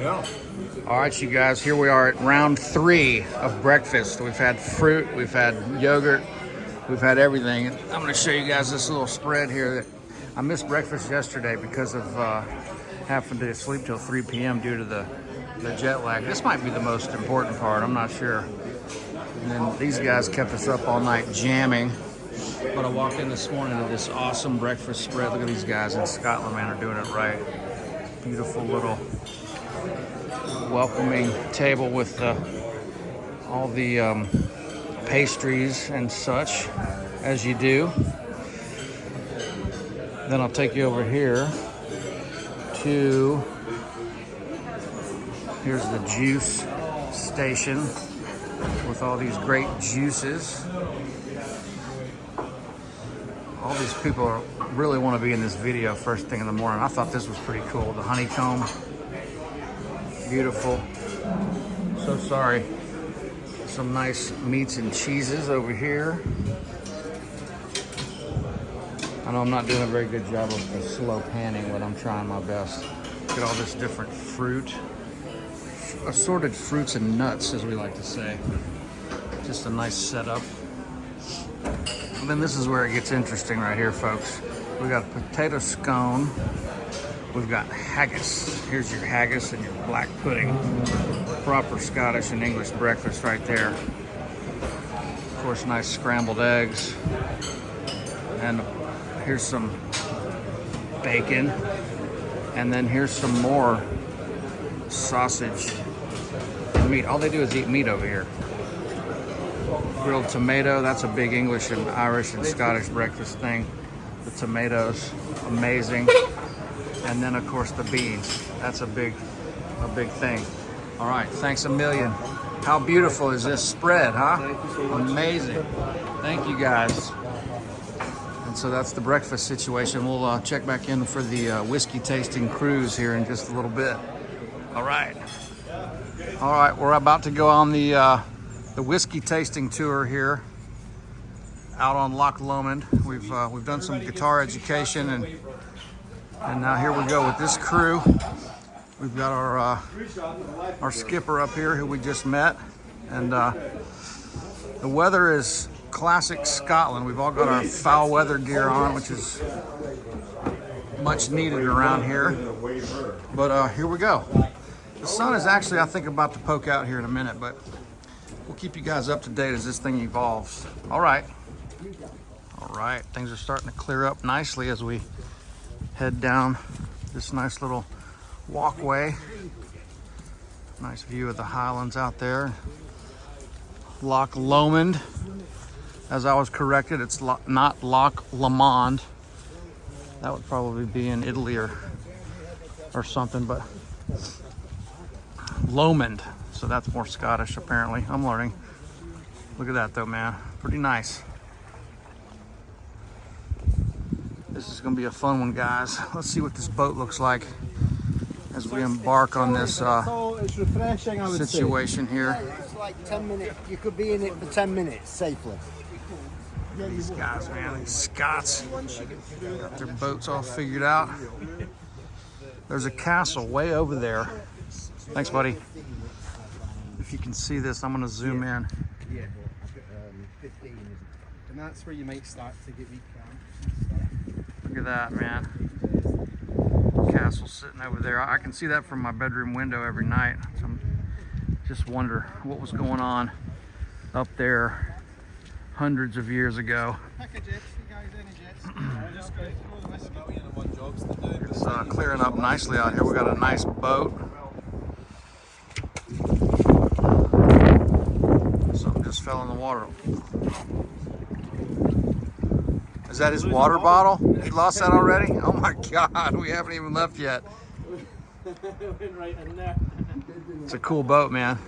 go. All right, you guys, here we are at round 3 of breakfast. We've had fruit, we've had yogurt, we've had everything. I'm going to show you guys this little spread here. That I missed breakfast yesterday because of having to sleep till 3 p.m. due to the jet lag. This might be the most important part, I'm not sure. And then these guys kept us up all night jamming. But I walked in this morning to this awesome breakfast spread. Look at these guys in Scotland, man, are doing it right. Beautiful little welcoming table with all the pastries and such, as you do. Then I'll take you over here to, here's the juice station with all these great juices. All these people really want to be in this video first thing in the morning. I thought this was pretty cool. The honeycomb, beautiful. So sorry. Some nice meats and cheeses over here. I know I'm not doing a very good job of the slow panning, but I'm trying my best. Look at all this different fruit. Assorted fruits and nuts, as we like to say. Just a nice setup. And then this is where it gets interesting right here, folks. We got a potato scone. We've got haggis. Here's your haggis and your black pudding. Proper Scottish and English breakfast right there. Of course, nice scrambled eggs. And here's some bacon. And then here's some more sausage and meat. All they do is eat meat over here. Grilled tomato, that's a big English and Irish and Scottish breakfast thing. The tomatoes, amazing. And then of course the beans. That's a big thing. All right, thanks a million. How beautiful is this spread, huh? Amazing. Thank you guys. And so that's the breakfast situation. We'll check back in for the whiskey tasting cruise here in just a little bit. All right. All right, we're about to go on the whiskey tasting tour here out on Loch Lomond. We've done some guitar education, and now here we go with this crew. We've got our skipper up here who we just met, and the weather is classic Scotland. We've all got our foul weather gear on, which is much needed around here. But here we go. The sun is actually, I think, about to poke out here in a minute, but we'll keep you guys up to date as this thing evolves. All right, things are starting to clear up nicely as we head down this nice little walkway. Nice view of the Highlands out there. Loch Lomond. As I was corrected, it's not Loch Lomond. That would probably be in Italy or something, but Lomond. So that's more Scottish, apparently. I'm learning. Look at that, though, man. Pretty nice. This is going to be a fun one, guys. Let's see what this boat looks like as we embark on this situation here. It's like 10 minutes. You could be in it for 10 minutes safely. These guys, man, these Scots got their boats all figured out. There's a castle way over there. Thanks, buddy. If you can see this, I'm going to zoom in. Yeah, 15, and that's where you might start to get weak down. Look at that, man. Castle sitting over there. I can see that from my bedroom window every night. So I'm just wonder what was going on up there hundreds of years ago. It's clearing up nicely out here. We got a nice boat. Something just fell in the water. Is that his water bottle? He lost that already? Oh my God, we haven't even left yet. It's a cool boat, man.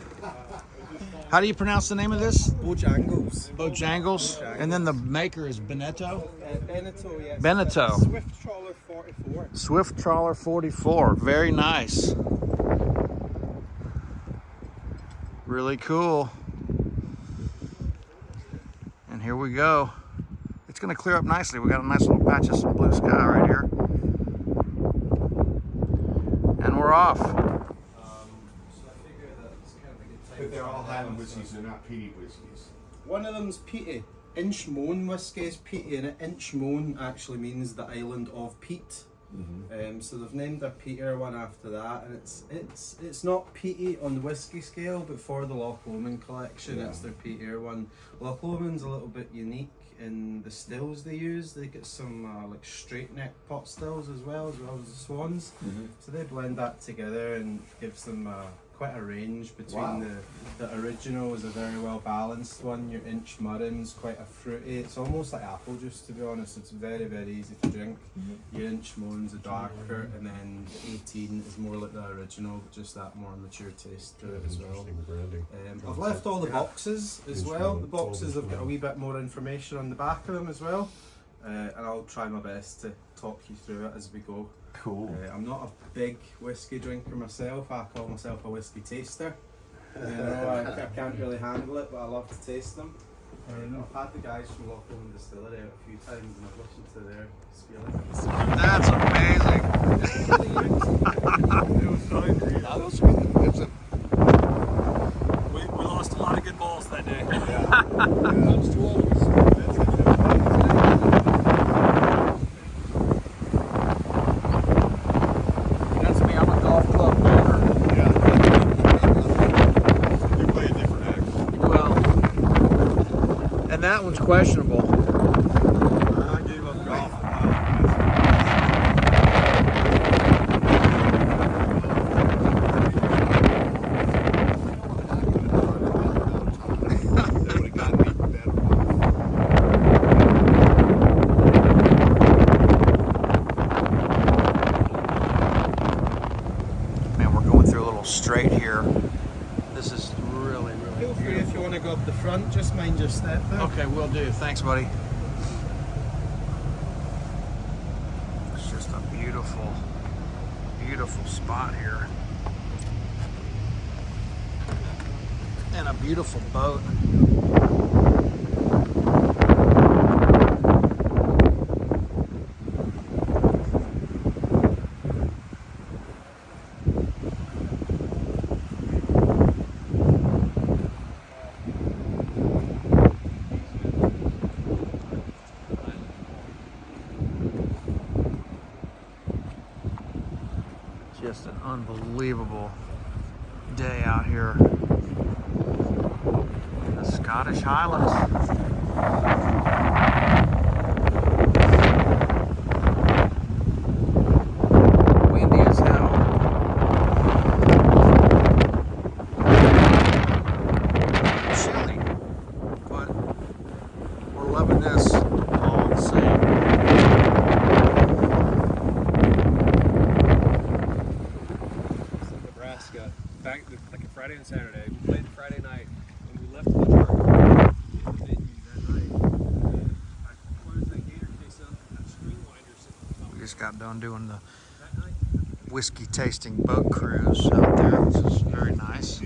How do you pronounce the name of this? Bojangles. Bojangles. And then the maker is Beneteau? Beneteau, yes. Beneteau. Swift Trawler 44. Swift Trawler 44. Very nice. Really cool. And here we go. It's going to clear up nicely. We got a nice little patch of some blue sky right here. And we're off. Highland whiskies, they're not peaty whiskies. One of them's peaty. Inchmone whiskey is peaty, and Inchmone actually means the island of peat. So they've named their peatier one after that, and it's not peaty on the whiskey scale, but for the Loch Lomond collection, it's their peatier one. Loch Lomond's a little bit unique in the stills they use. They get some like straight neck pot stills as well as the swans. So they blend that together and gives them quite a range between the original is a very well balanced one. Your Inchmurren's quite a fruity. It's almost like apple juice, to be honest. It's very, very easy to drink. Your Inchmone's a darker, and then the 18 is more like the original, but just that more mature taste to it as well. I've left all the boxes as well. The boxes have got a wee bit more information on the back of them as well, and I'll try my best to talk you through it as we go. Cool. I'm not a big whiskey drinker myself. I call myself a whiskey taster. You know, I can't really handle it, but I love to taste them. I've had the guys from Loch Lomond Distillery out a few times, and I've listened to their spiel. That's amazing. It was so angry. That was good. We lost a lot of good balls that day. That was 2 hours. That's me. I'm a golf club owner. Yeah. You play a different act. Well, and that one's questionable. I gave up golf. That would have gotten me better. Man, we're going through a little straight here. This is really, really Feel free if you want to go up the front, just mind your step there. Okay, will do. Thanks, buddy. It's just a beautiful, beautiful spot here. And a beautiful boat. Just an unbelievable day out here in the Scottish Highlands. Windy as hell. Chilly, but we're loving this all the same. Nebraska, back like a Friday and Saturday. We played Friday night, and we left the church in the venue that night. I closed that gator case up, and that string winder sitting on top. We just got done doing the That night, whiskey tasting boat cruise out there, which is very nice.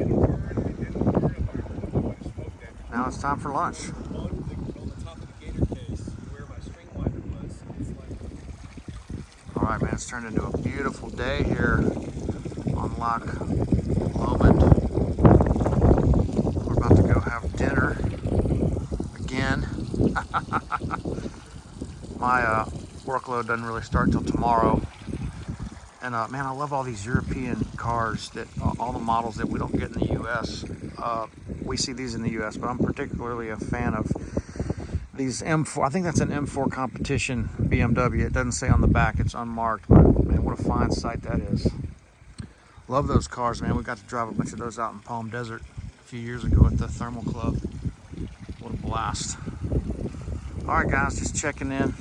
Now it's time for lunch. on the top of the gator case, where my string winder was, it's like All right, man, it's turned into a beautiful day here on Loch Lomond. We're about to go have dinner again. My workload doesn't really start till tomorrow. And man, I love all these European cars, that all the models that we don't get in the U.S. We see these in the U.S., but I'm particularly a fan of these M4. I think that's an M4 competition BMW. It doesn't say on the back, it's unmarked, but man, what a fine sight that is. Love those cars, man. We got to drive a bunch of those out in Palm Desert a few years ago at the Thermal Club. What a blast. All right, guys, just checking in.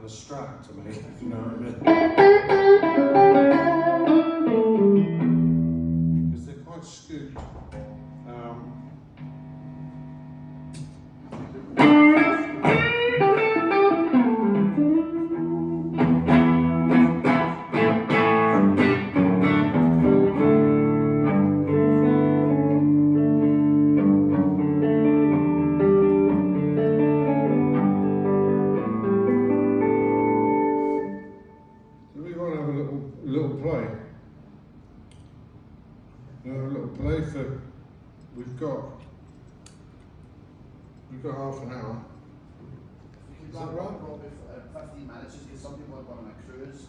The strap to me, if you know what I mean. Because they're quite scooped. play for. We've got half an hour. Is that right? Probably 15 minutes, just because some people are going on a cruise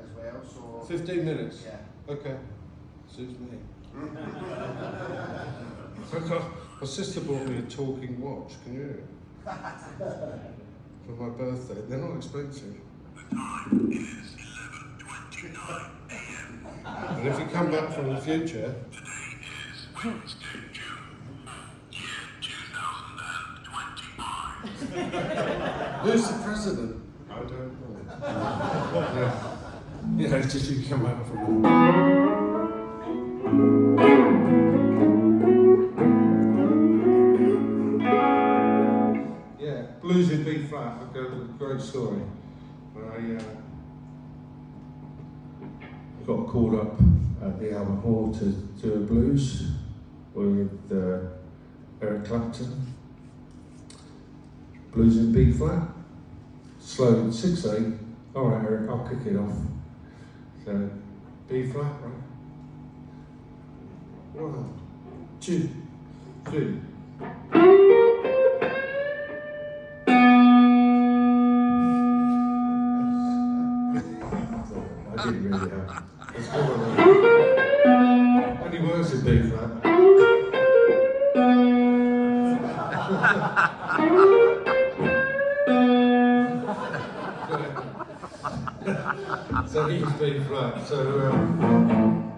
as well. So 15 minutes. Yeah. Okay. Suits me. My sister bought me a talking watch. Can you hear it? For my birthday. They're not expensive. The time is 11:29 a.m. And if you come back from the future. Today is Wednesday, June, year 2025. Who's the president? I don't know. Yeah, it's just you come out from. Yeah, blues in B flat. I've got a great story. When I got called up at the Albert Hall to do a blues with Eric Clapton. Blues in B flat. Slow, 6/8. All right, Eric, I'll kick it off. So, B flat, right? 1, 2, 3. I didn't really have. Let's go on. Only works in B flat. So he's B flat. So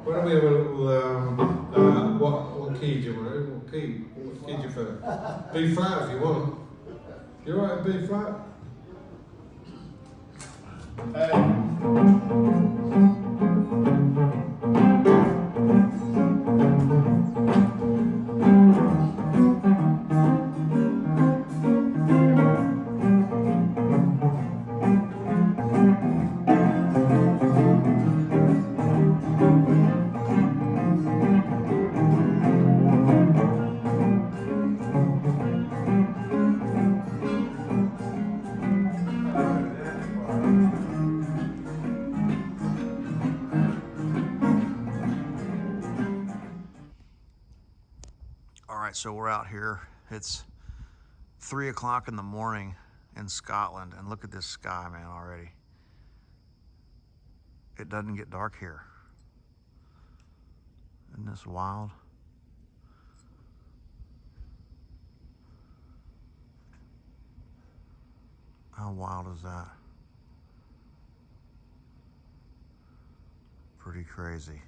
why don't we have a little? What key do you want? What key? What key do you prefer? B flat if you want. You alright in B flat? So we're out here. It's 3 o'clock in the morning in Scotland, and look at this sky, man, already. It doesn't get dark here. Isn't this wild? How wild is that? Pretty crazy.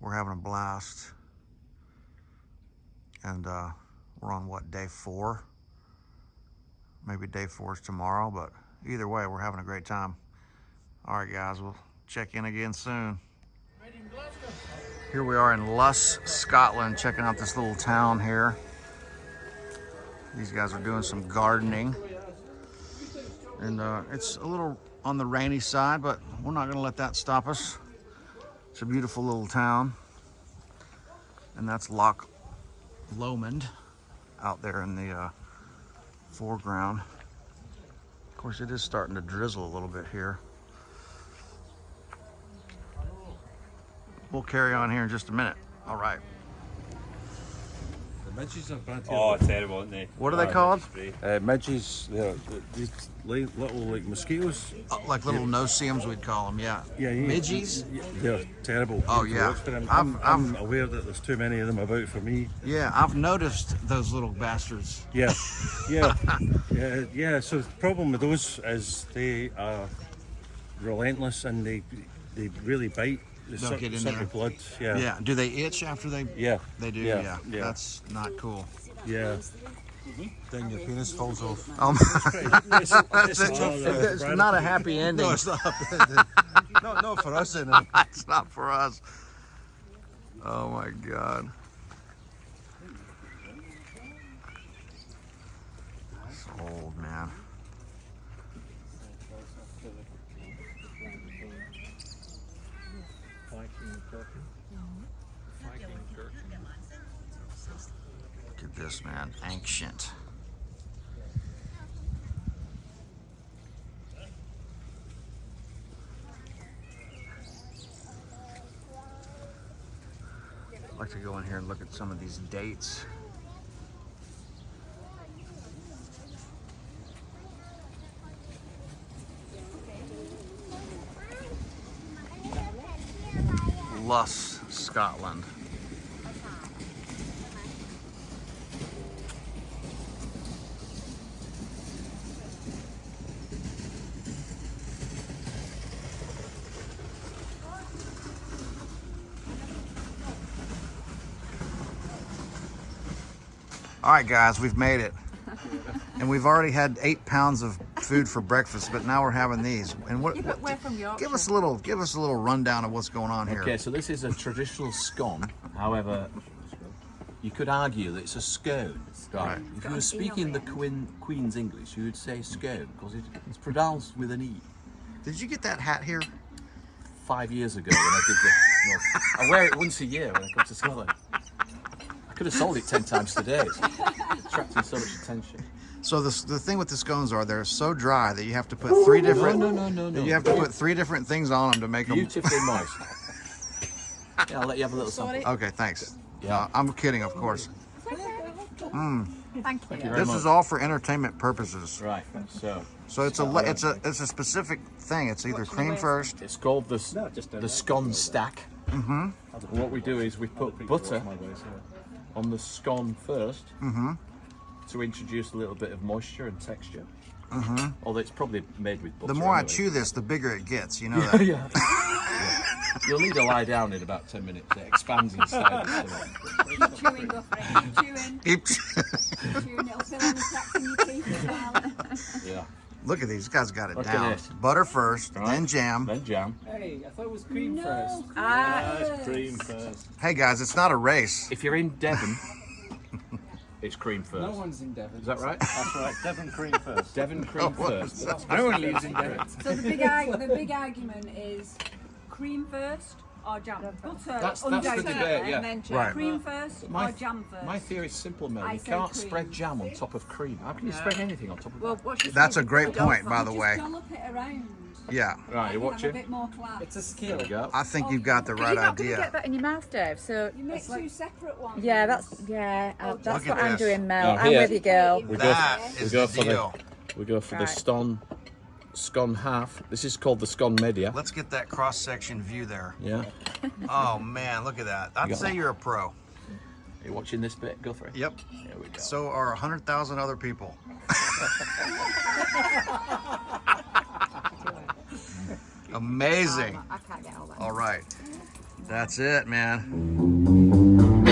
We're having a blast. And we're on what, day 4? Maybe day 4 is tomorrow, but either way, we're having a great time. All right, guys, we'll check in again soon. Here we are in Luss, Scotland, checking out this little town here. These guys are doing some gardening. And it's a little on the rainy side, but we're not gonna let that stop us. It's a beautiful little town. And that's Loch Lomond out there in the foreground. Of course, it is starting to drizzle a little bit here. We'll carry on here in just a minute. All right. The midges are bad. Oh, terrible, aren't they? What are they called? Midges, they're these little like mosquitoes. Like little no-see-ums, we'd call them, yeah. Midgies? They're terrible. Oh, yeah. I'm aware that there's too many of them about for me. Yeah, I've noticed those little bastards. Yeah, yeah. So the problem with those is they are relentless and they really bite. They They'll get in suck there. your blood. Yeah. Yeah. Do they itch after they? Yeah. They do. Yeah. That's not cool. Yeah. Then your penis falls off. It's not a happy ending. No, it's not. No, for us anyway. It's not for us. Oh my God. It's old, man. Look at this, man. Ancient. like to go in here and look at some of these dates. Luss, Scotland. All right, guys, we've made it. And we've already had 8 pounds of food for breakfast, but now we're having these. And what? Yeah, but we're from Yorkshire. Give us a little rundown of what's going on here. Okay, so this is a traditional scone. However, you could argue that it's a scone. Right. If you were speaking the Queen's English, you would say scone because it's pronounced with an E. Did you get that hat here? 5 years ago when I did the. I wear it once a year when I come to Scotland. I could have sold it 10 times today. It's attracting so much attention. So the thing with the scones are they're so dry that you have to put 3 different. No. You have to put 3 different things on them to make them. Beautifully moist. Yeah, I'll let you have a little sample. Okay, thanks. Yeah. I'm kidding, of course. Thank you. Very This much. is all for entertainment purposes. Right. So So it's a specific thing. It's either cream first. it's called the scone stack. Mm-hmm. What we do is we put butter on the scone first to introduce a little bit of moisture and texture. Although it's probably made with butter. The more I anyway. chew this, the bigger it gets. You know that. Yeah. You'll need to lie down in about 10 minutes. It expands inside. Keep chewing, Guthrie. Keep chewing. Keep- Chewing. It'll fill in the cracks in your teeth as well. Yeah. Look at these guys got it Look at down. this. Butter first, Right. then jam. Then jam. Hey, I thought it was cream first. Ah, Cream first. Hey guys, it's not a race. If you're in Devon, it's cream first. No one's in Devon. Is that right? That's right. Devon cream first. Devon cream first. No one lives in Devon. so the big argument is cream first or jam. Butter That's the undoubtedly, debate, yeah. and then jam. Right. Cream first or jam first. My theory is simple, Mel. I You say can't cream. spread jam on top of cream. How can you spread anything on top of Well, that? what's your That's a favourite great colour? point, by the You way. Just dollop it around. Yeah, Right, you Have watch a it. bit more class. It's a There skill. we go. I think you've got the But right you're not going to idea. get that in your mouth, Dave. So You make 2 separate ones. yeah, that's Look that's at what I'm this. doing, Mel. Now I'm here- with you, girl. We That we is go the for deal. We go for the Right. scone half. This is called the scone media. Let's get that cross-section view there. Yeah. Oh man, look at that. I'd got say that. you're a pro. You watching this bit? Go for it. Yep. There we go. So are 100,000 other people. Amazing. I can't get all that. All right. That's it, man.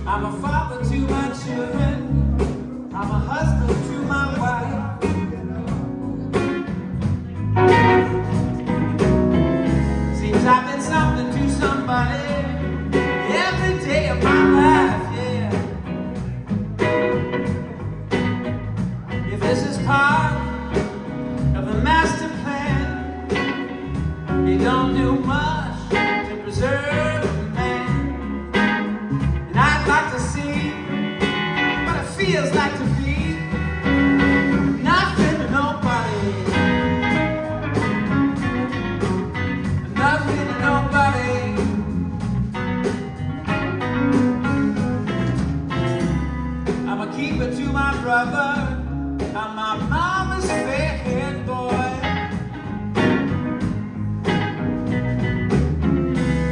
I'm a father to my children. I'm a husband to my wife. Seems I've been something to somebody every day of my life, yeah. If this is part of the master plan, it don't do much to preserve a man. And I'd like to see what it feels like to be nothing to nobody. Nothing to nobody. I'm a keeper to my brother. I'm my mama's fair-haired boy.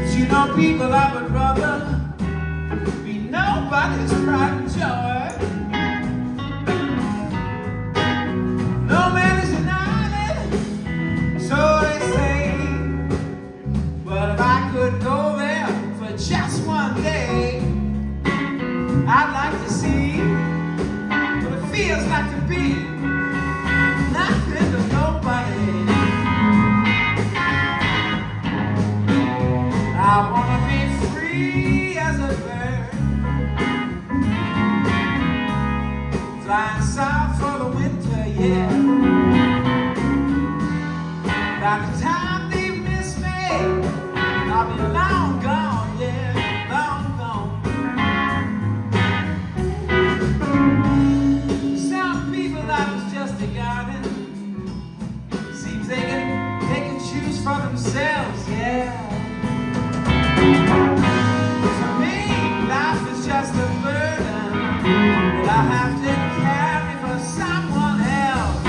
But you know, people, I would rather be nobody's pride and joy. No man is united, so they say. But if I could go there for just one day, I'd like to see what it feels like to be nothing to nobody. I wanna be free as a bird, flying south for the winter, yeah. By the time they miss me, I'll be long gone, yeah, long gone. Some people I was just a garden. Seems they can choose for themselves, yeah. For me, life is just a burden that I have to carry for someone else.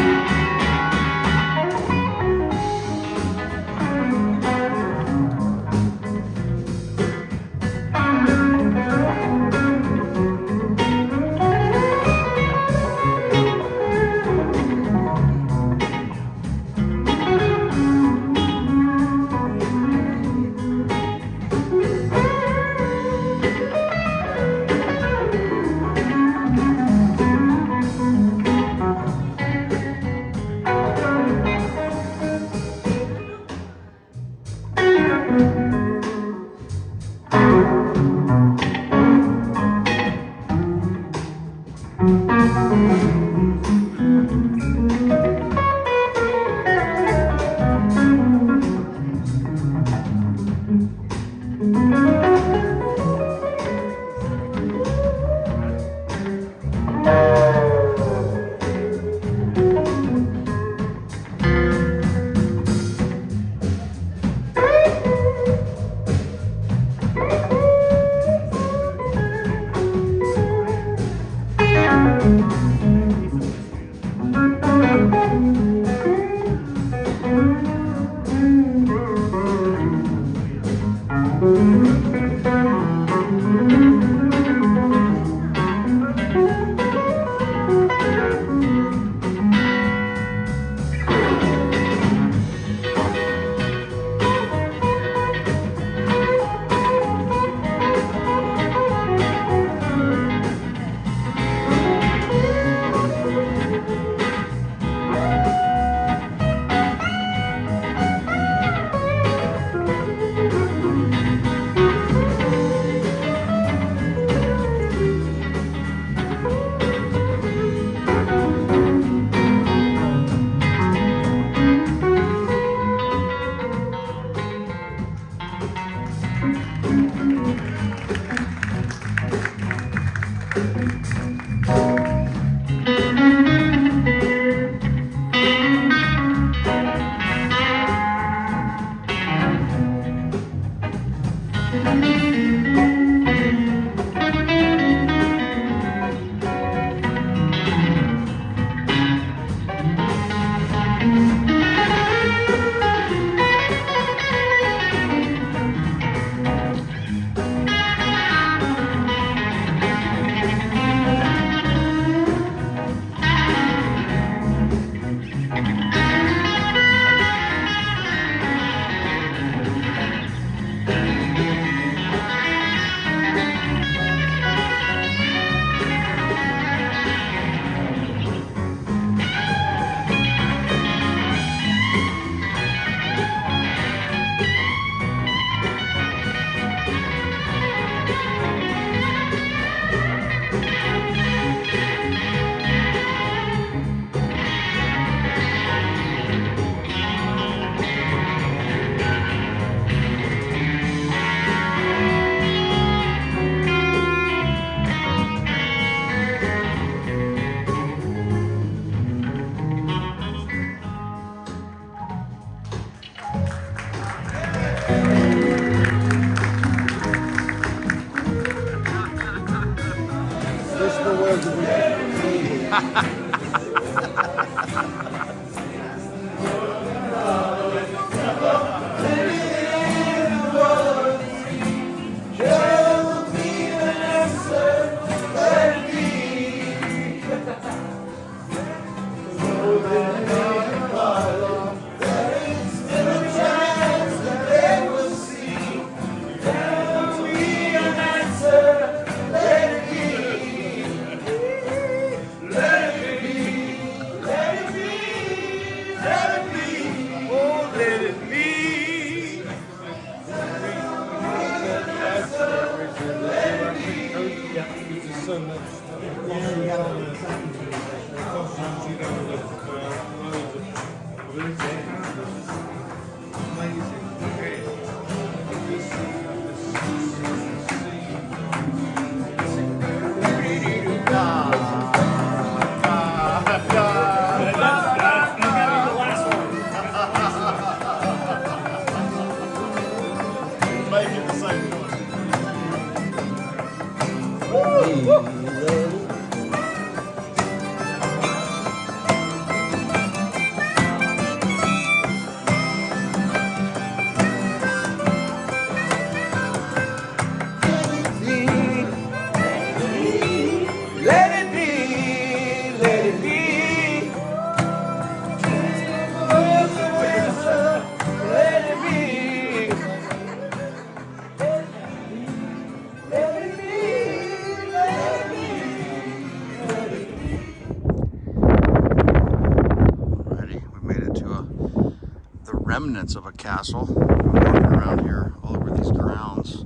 Remnants of a castle. I'm walking around here all over these grounds.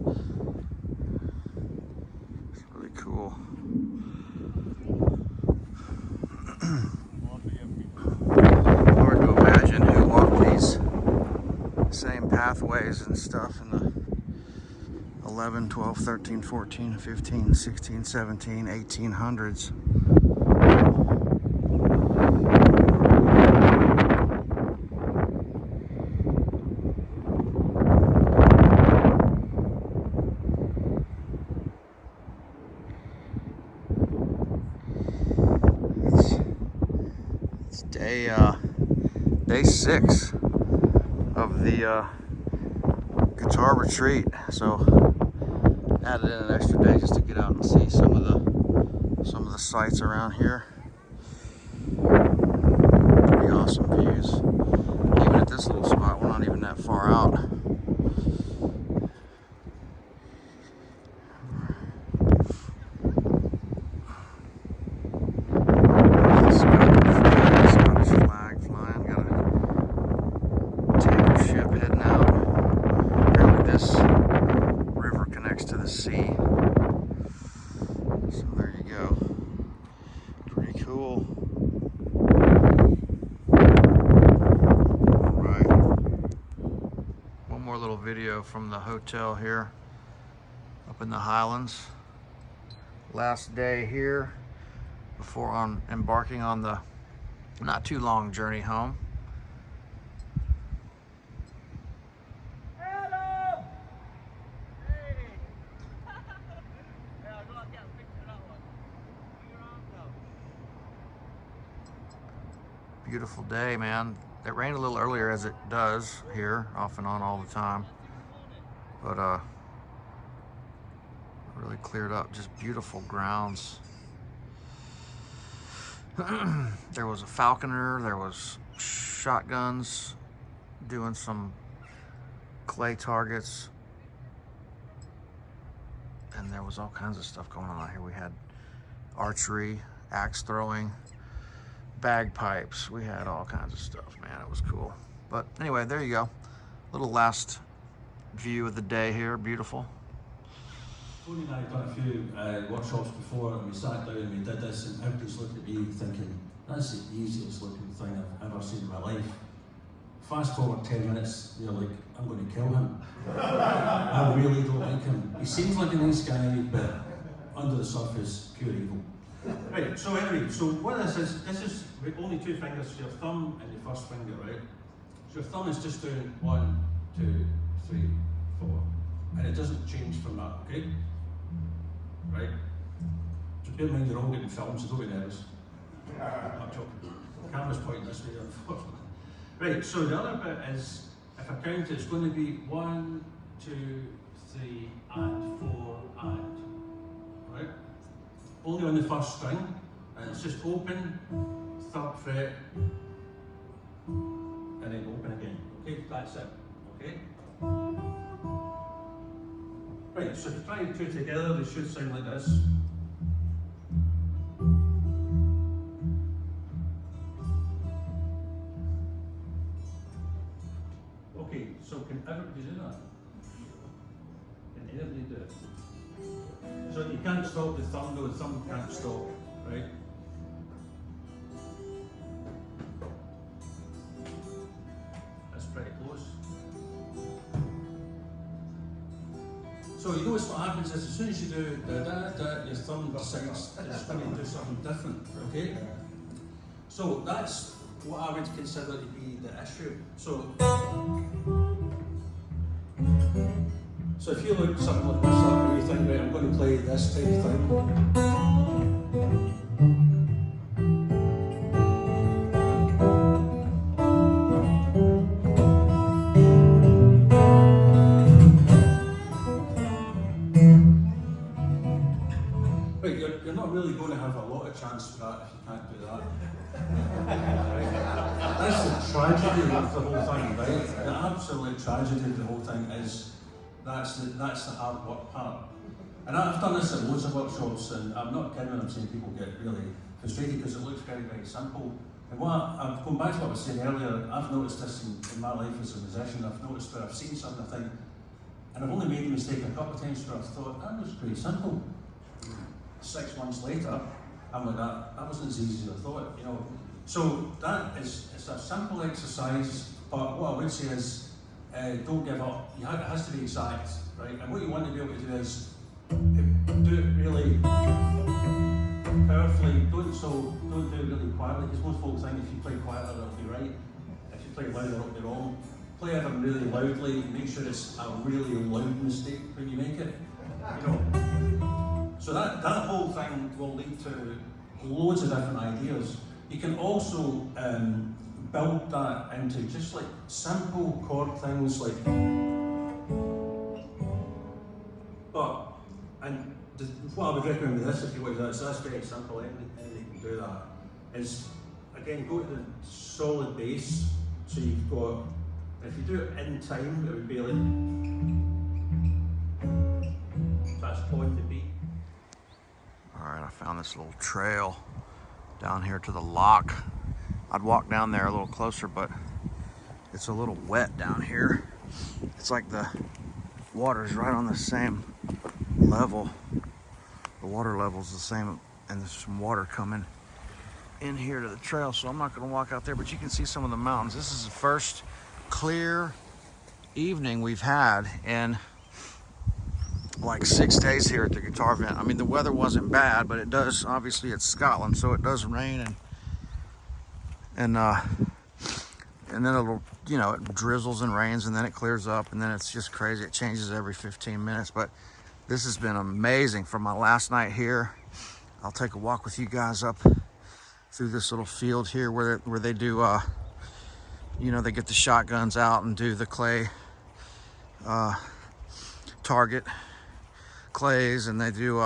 It's really cool. Hard to imagine who walked these same pathways and stuff in the 11, 12, 13, 14, 15, 16, 17, 1800s. Day 6 of the guitar retreat, so added in an extra day just to get out and see some of the sights around here. Pretty awesome views. Even at this little spot, we're not even that far out. Video from the hotel here up in the Highlands. Last day here before embarking on the not too long journey home. Beautiful day, man. It rained a little earlier, as it does here, off and on all the time. But really cleared up, just beautiful grounds. There was a falconer, there was shotguns, doing some clay targets, and there was all kinds of stuff going on out here. We had archery, axe throwing, bagpipes, we had all kinds of stuff, man. It was cool. But anyway, there you go. Little last view of the day here. Beautiful. Tony and I have done a few workshops before, and we sat down and we did this, and everybody's looked at me thinking, that's the easiest looking thing I've ever seen in my life. Fast forward 10 minutes, you're like, I'm going to kill him. I really don't like him. He seems like a nice guy, but under the surface, pure evil. Right, so anyway, so what this is with only two fingers, your thumb and your first finger, right? So your thumb is just doing 1, 2, 3, 4, and it doesn't change from that, okay? Right? So bear in mind you're all getting filmed, so don't be nervous. I'm joking. The camera's pointing this way, unfortunately. Right, so the other bit is, if I count, it's going to be 1, 2, 3, and 4, and. Right? Only on the first string, and it's just open, 3rd fret, and then open again. Okay, that's it. Okay? Right, so if you try the two together, they should sound like this. Okay, so can everybody do that? Can everybody do it? So you can't stop the thumb though, the thumb can't stop, right? That's pretty close. So you notice what happens is as soon as you do da da da, your thumb decides it's going to do something different, okay? So that's what I would consider to be the issue. So if you look something like this up and you think, right, I'm going to play this type of thing. Right, you're not really going to have a lot of chance for that if you can't do that. That's the tragedy of the whole thing, right? The absolute tragedy of the whole thing is that's the hard work part. And I've done this at loads of workshops, and I'm not kidding when I'm saying people get really frustrated because it looks very, very simple. And I'm going back to what I was saying earlier, I've noticed this in my life as a musician. I've noticed where I've seen something, I think, and I've only made the mistake a couple of times where I've thought, that was pretty simple. 6 months later, I'm like, that wasn't as easy as I thought, you know. So it's a simple exercise, but what I would say is, don't give up. It has to be exact, right? And what you want to be able to do is do it really powerfully. Don't do it really quietly, because most folks think if you play quieter, it'll be right. If you play louder, it'll be wrong. Play everything really loudly. Make sure it's a really loud mistake when you make it. You know. So that whole thing will lead to loads of different ideas. You can also build that into just like simple chord things like. What I would recommend with this, if you want to do that, so that's very simple, anybody can do that, is again go to the solid bass. So you've got, if you do it in time, it would be like, so that's on the beat. Alright, I found this little trail down here to the loch. I'd walk down there a little closer, but it's a little wet down here. It's like the water's right on the same level. The water level's the same, and there's some water coming in here to the trail, so I'm not going to walk out there, but you can see some of the mountains. This is the first clear evening we've had in like 6 days here at the guitar event. I mean, the weather wasn't bad, but it does, obviously it's Scotland, so it does rain, and then it'll, you know, it drizzles and rains, and then it clears up, and then it's just crazy. It changes every 15 minutes, but this has been amazing. For my last night here, I'll take a walk with you guys up through this little field here where they do, you know, they get the shotguns out and do the clay target clays, and they do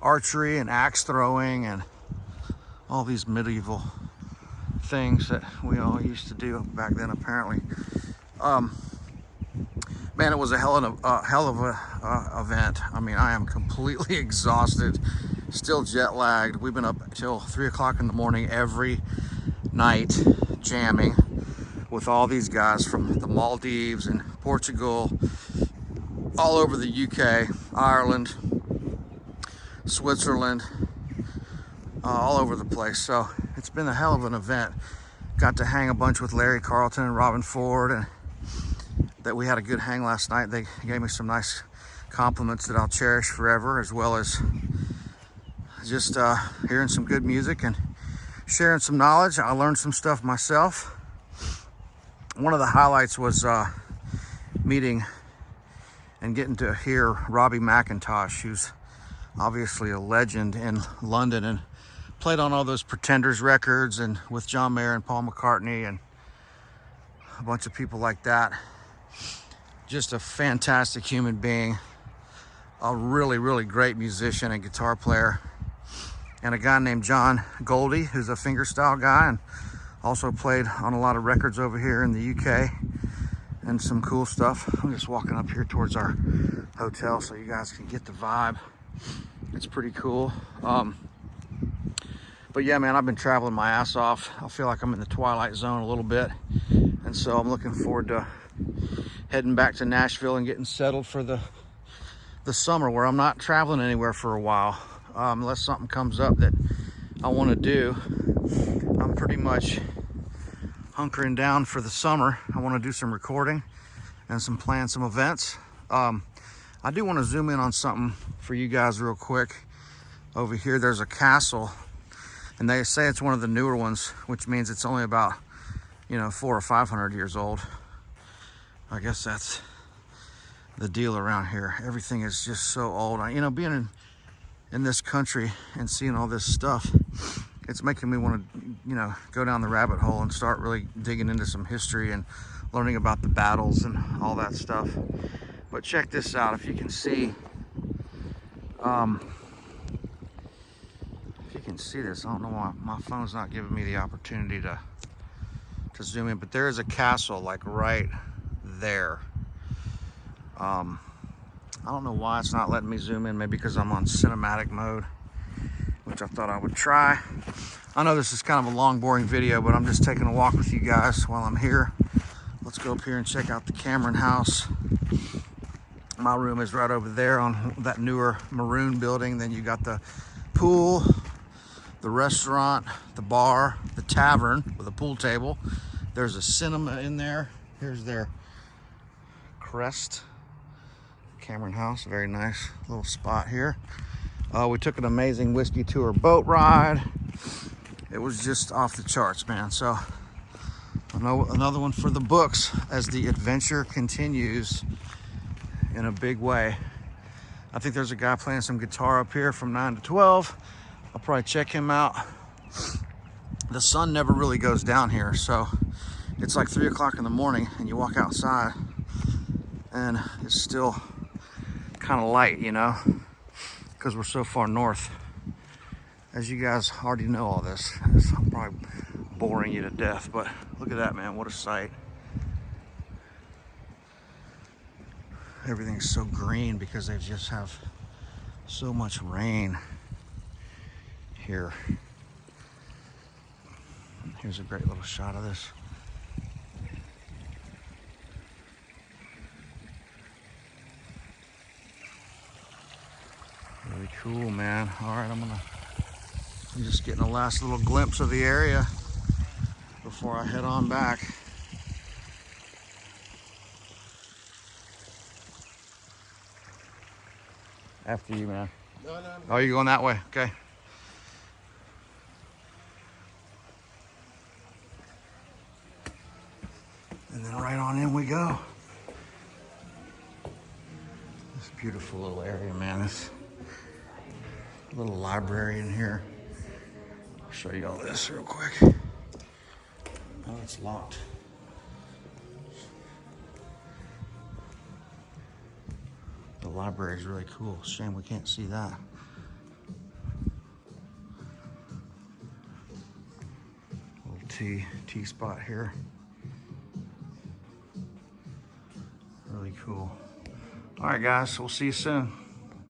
archery and axe throwing and all these medieval things that we all used to do back then, apparently. Man, it was a hell of a event. I mean, I am completely exhausted, still jet lagged. We've been up till 3 o'clock in the morning every night jamming with all these guys from the Maldives and Portugal, all over the UK, Ireland, Switzerland, all over the place. So it's been a hell of an event. Got to hang a bunch with Larry Carlton and Robben Ford, and that we had a good hang last night. They gave me some nice compliments that I'll cherish forever, as well as just hearing some good music and sharing some knowledge. I learned some stuff myself. One of the highlights was meeting and getting to hear Robbie McIntosh, who's obviously a legend in London and played on all those Pretenders records and with John Mayer and Paul McCartney and a bunch of people like that. Just a fantastic human being, a really, really great musician and guitar player. And a guy named John Goldie, who's a fingerstyle guy and also played on a lot of records over here in the UK and some cool stuff. I'm just walking up here towards our hotel so you guys can get the vibe. It's pretty cool. But yeah, man, I've been traveling my ass off. I feel like I'm in the twilight zone a little bit. And so I'm looking forward to heading back to Nashville and getting settled for the summer, where I'm not traveling anywhere for a while. Unless something comes up that I want to do. I'm pretty much hunkering down for the summer. I want to do some recording and plan some events. I do want to zoom in on something for you guys real quick. Over here, there's a castle, and they say it's one of the newer ones, which means it's only about, 400 or 500 years old. I guess that's the deal around here. Everything is just so old. Being in this country and seeing all this stuff, it's making me want to, go down the rabbit hole and start really digging into some history and learning about the battles and all that stuff. But check this out, if you can see, this, I don't know why my phone's not giving me the opportunity to zoom in, but there is a castle like right there. I don't know why it's not letting me zoom in, maybe because I'm on cinematic mode, which I thought I would try. I know this is kind of a long, boring video, but I'm just taking a walk with you guys while I'm here. Let's go up here and check out the Cameron house. My room is right over there on that newer maroon building. Then you got the pool, the restaurant, the bar, the tavern with a pool table. There's a cinema in there. Here's their crest. Cameron house, very nice little spot here. We took an amazing whiskey tour boat ride. It was just off the charts, man. So another one for the books as the adventure continues in a big way. I think there's a guy playing some guitar up here from 9 to 12. I'll probably check him out. The sun never really goes down here, so it's like 3 o'clock in the morning and you walk outside and it's still kind of light, because we're so far north. As you guys already know all this, I'm probably boring you to death, but look at that, man. What a sight. Everything's so green because they just have so much rain here. Here's a great little shot of this. Really cool, man. All right, I'm just getting a last little glimpse of the area before I head on back. After you, man. No. Oh, you're going that way? Okay. And then right on in we go. This beautiful little area, man. This little library in here. I'll show you all this real quick. Oh, it's locked. The library is really cool. Shame we can't see that. Little tea spot here. Really cool. All right, guys, we'll see you soon.